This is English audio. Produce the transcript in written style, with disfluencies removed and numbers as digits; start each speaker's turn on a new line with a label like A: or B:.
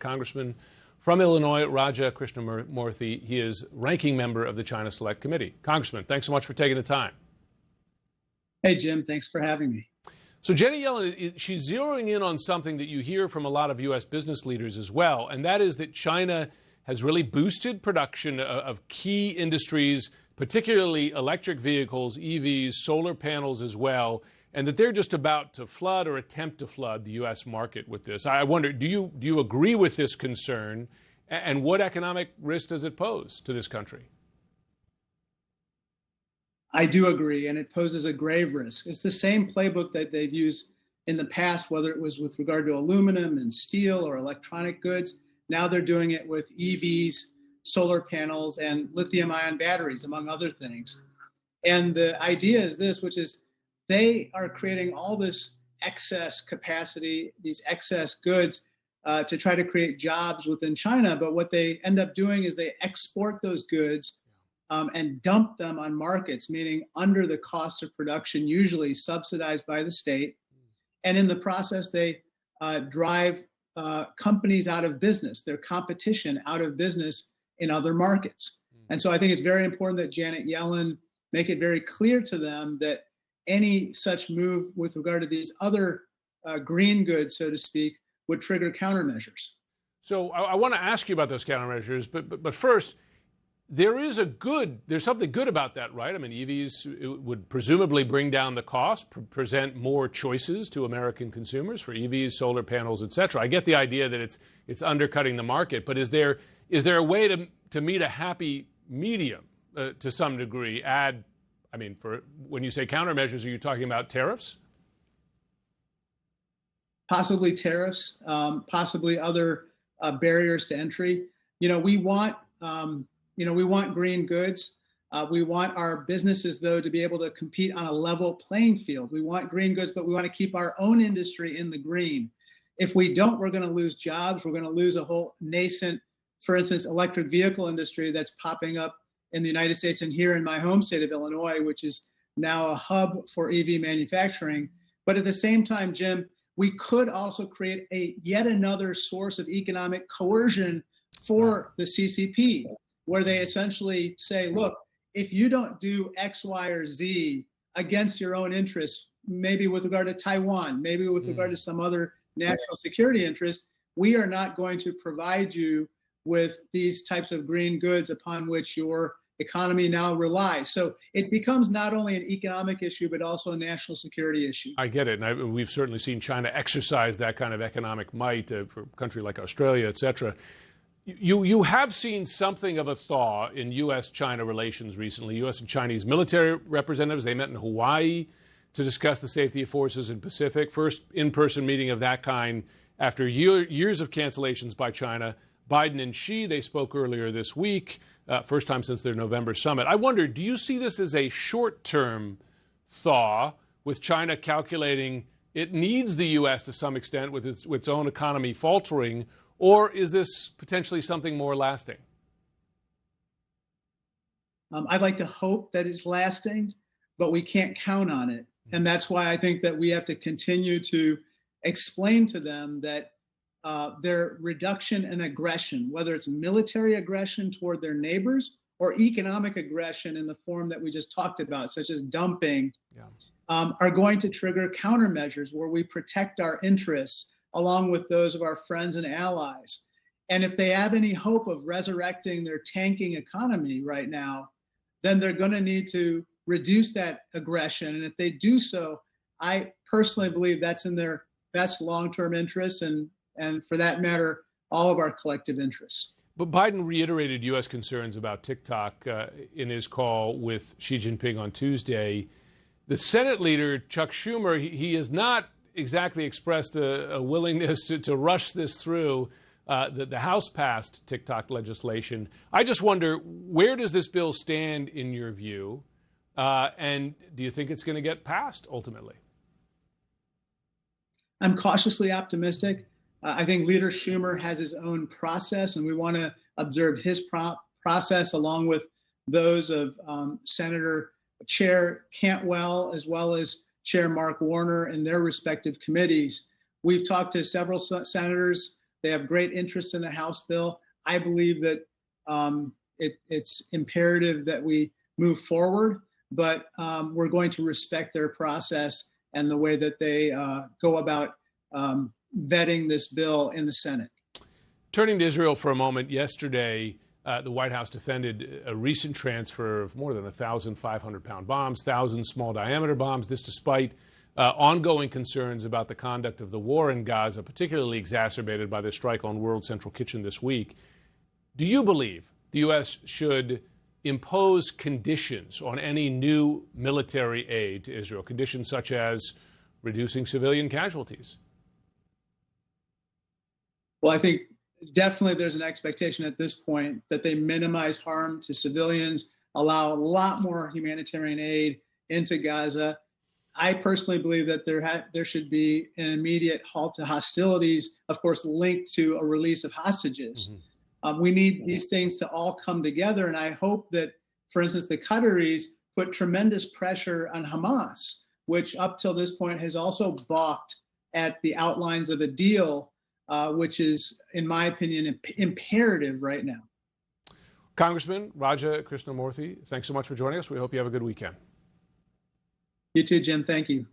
A: Congressman from Illinois, Raja Krishnamoorthi. He is ranking member of the China Select Committee. Congressman, thanks so much for taking the time.
B: Hey, Jim, thanks for having me.
A: So Janet Yellen, she's zeroing in on something that you hear from a lot of U.S. business leaders as well, and that is that China has really boosted production of key industries, particularly electric vehicles, EVs, solar panels as well, and that they're just about to flood or attempt to flood the U.S. market with this. I wonder, do you agree with this concern, and what economic risk does it pose to this country?
B: I do agree, and it poses a grave risk. It's the same playbook that they've used in the past, whether it was with regard to aluminum and steel or electronic goods. Now they're doing it with EVs, solar panels, and lithium-ion batteries, among other things. And the idea is this, which is they are creating all this excess capacity, these excess goods, to try to create jobs within China. But what they end up doing is they export those goods and dump them on markets, meaning under the cost of production, usually subsidized by the state. And in the process, they drive companies out of business, their competition out of business in other markets. And so I think it's very important that Janet Yellen make it very clear to them that any such move with regard to these other green goods, so to speak, would trigger countermeasures.
A: So I want to ask you about those countermeasures, but first, there's something good about that, right? I mean, EVs would presumably bring down the cost, present more choices to American consumers for EVs, solar panels, et cetera. I get the idea that it's undercutting the market, but is there a way to meet a happy medium to some degree? For when you say countermeasures, are you talking about tariffs?
B: Possibly tariffs, possibly other barriers to entry. We want green goods. We want our businesses, though, to be able to compete on a level playing field. We want green goods, but we want to keep our own industry in the green. If we don't, we're going to lose jobs. We're going to lose a whole nascent, for instance, electric vehicle industry that's popping up in the United States and here in my home state of Illinois, which is now a hub for EV manufacturing. But at the same time, Jim, we could also create yet another source of economic coercion for the CCP, where they essentially say, look, if you don't do X, Y, or Z against your own interests, maybe with regard to Taiwan, maybe with regard to some other national security interest, we are not going to provide you with these types of green goods upon which your economy now relies. So it becomes not only an economic issue, but also a national security issue.
A: I get it. And we've certainly seen China exercise that kind of economic might for a country like Australia, et cetera. You have seen something of a thaw in U.S.-China relations recently. U.S. and Chinese military representatives, they met in Hawaii to discuss the safety of forces in Pacific. First in-person meeting of that kind after years of cancellations by China. Biden and Xi, they spoke earlier this week, first time since their November summit. I wonder, do you see this as a short-term thaw, with China calculating it needs the U.S. to some extent with its own economy faltering, or is this potentially something more lasting?
B: I'd like to hope that it's lasting, but we can't count on it. And that's why I think that we have to continue to explain to them that their reduction in aggression, whether it's military aggression toward their neighbors or economic aggression in the form that we just talked about, such as dumping, are going to trigger countermeasures where we protect our interests along with those of our friends and allies. And if they have any hope of resurrecting their tanking economy right now, then they're going to need to reduce that aggression. And if they do so, I personally believe that's in their best long-term interests and for that matter, all of our collective interests.
A: But Biden reiterated U.S. concerns about TikTok in his call with Xi Jinping on Tuesday. The Senate leader, Chuck Schumer, he has not exactly expressed a willingness to rush this through. The House passed TikTok legislation. I just wonder, where does this bill stand in your view? And do you think it's going to get passed ultimately?
B: I'm cautiously optimistic. I think Leader Schumer has his own process, and we want to observe his process along with those of Senator Chair Cantwell, as well as Chair Mark Warner and their respective committees. We've talked to several senators They have great interest in the House bill. I believe that it's imperative that we move forward, but we're going to respect their process and the way that they go about vetting this bill in the Senate.
A: Turning to Israel for a moment, yesterday the White House defended a recent transfer of more than 1,500-pound bombs, 1,000 small-diameter bombs. This despite ongoing concerns about the conduct of the war in Gaza, particularly exacerbated by the strike on World Central Kitchen this week. Do you believe the U.S. should impose conditions on any new military aid to Israel, conditions such as reducing civilian casualties?
B: Well, I think definitely there's an expectation at this point that they minimize harm to civilians, allow a lot more humanitarian aid into Gaza. I personally believe that there should be an immediate halt to hostilities, of course, linked to a release of hostages. We need these things to all come together. And I hope that, for instance, the Qataris put tremendous pressure on Hamas, which up till this point has also balked at the outlines of a deal, which is, in my opinion, imperative right now.
A: Congressman Raja Krishnamoorthi, thanks so much for joining us. We hope you have a good weekend.
B: You too, Jim. Thank you.